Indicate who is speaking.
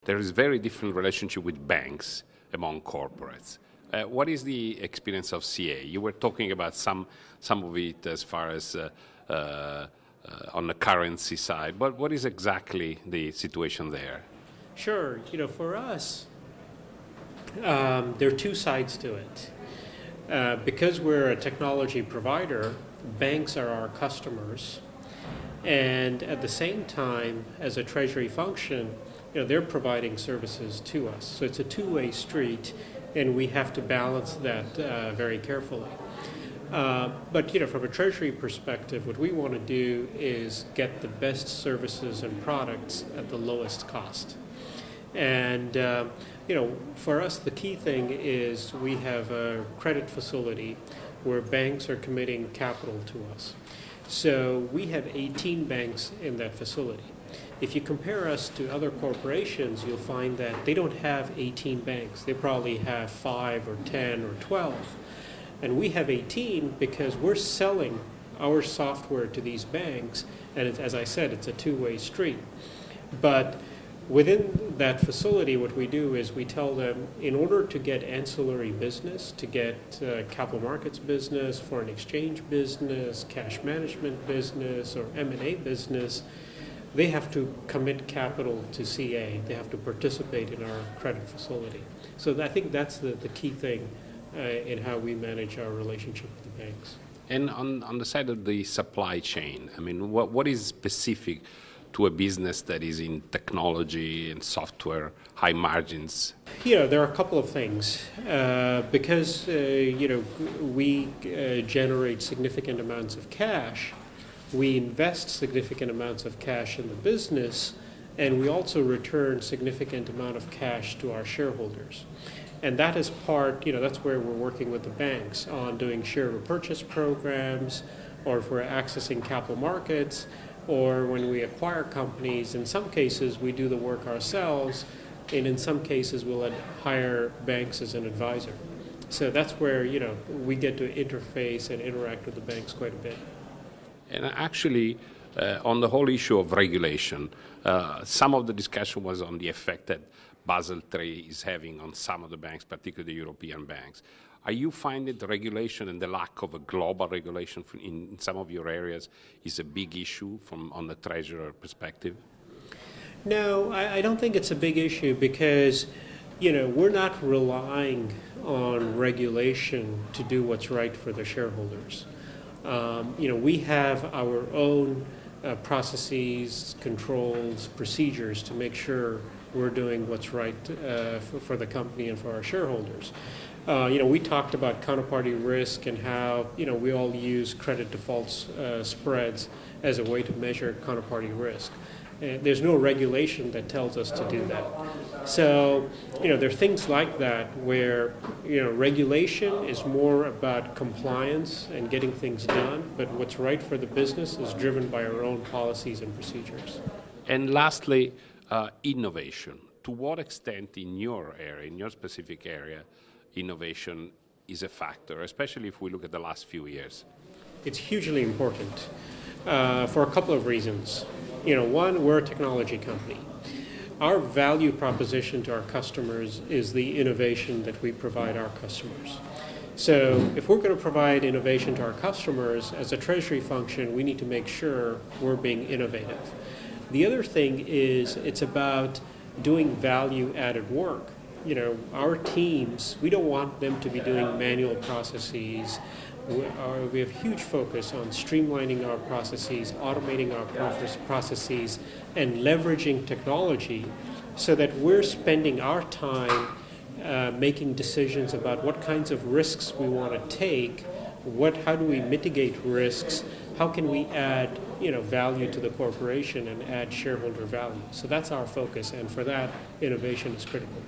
Speaker 1: There is very different relationship with banks among corporates. What is the experience of CA? You were talking about some of it as far as on the currency side, but what is exactly the situation there?
Speaker 2: Sure. For us, there are two sides to it. Because we're a technology provider, banks are our customers, and at the same time, as a treasury function, they're providing services to us. So it's a two-way street, and we have to balance that very carefully. But from a treasury perspective, what we want to do is get the best services and products at the lowest cost. And for us, the key thing is we have a credit facility where banks are committing capital to us. So we have 18 banks in that facility. If you compare us to other corporations, you'll find that they don't have 18 banks. They probably have 5 or 10 or 12. And we have 18 because we're selling our software to these banks, and as I said, it's a two-way street. But within that facility, what we do is we tell them, in order to get ancillary business, to get capital markets business, foreign exchange business, cash management business, or M&A business, they have to commit capital to CA. They have to participate in our credit facility. So I think that's the key thing in how we manage our relationship with the banks.
Speaker 1: And on the side of the supply chain, I mean, what is specific to a business that is in technology and software, high margins?
Speaker 2: There are a couple of things. Because, we generate significant amounts of cash, we invest significant amounts of cash in the business, and we also return significant amount of cash to our shareholders. And that is that's where we're working with the banks on doing share repurchase programs, or if we're accessing capital markets, or when we acquire companies. In some cases, we do the work ourselves, and in some cases, we'll hire banks as an advisor. So that's where, we get to interface and interact with the banks quite a bit.
Speaker 1: And actually, on the whole issue of regulation, some of the discussion was on the effect that Basel III is having on some of the banks, particularly the European banks. Are you finding the regulation and the lack of a global regulation in some of your areas is a big issue on the treasurer perspective?
Speaker 2: No, I don't think it's a big issue because, we're not relying on regulation to do what's right for the shareholders. We have our own processes, controls, procedures to make sure we're doing what's right for the company and for our shareholders. We talked about counterparty risk and how, we all use credit default spreads as a way to measure counterparty risk. There's no regulation that tells us to do that. So, there are things like that where, regulation is more about compliance and getting things done, but what's right for the business is driven by our own policies and procedures.
Speaker 1: And lastly, innovation. To what extent in your area, in your specific area, innovation is a factor, especially if we look at the last few years?
Speaker 2: It's hugely important for a couple of reasons. One, we're a technology company. Our value proposition to our customers is the innovation that we provide our customers. So if we're going to provide innovation to our customers, as a treasury function, we need to make sure we're being innovative. The other thing is it's about doing value-added work. Our teams, we don't want them to be doing manual processes. We have huge focus on streamlining our processes, automating our processes, and leveraging technology so that we're spending our time making decisions about what kinds of risks we want to take, how do we mitigate risks, how can we add value to the corporation and add shareholder value. So that's our focus, and for that, innovation is critical.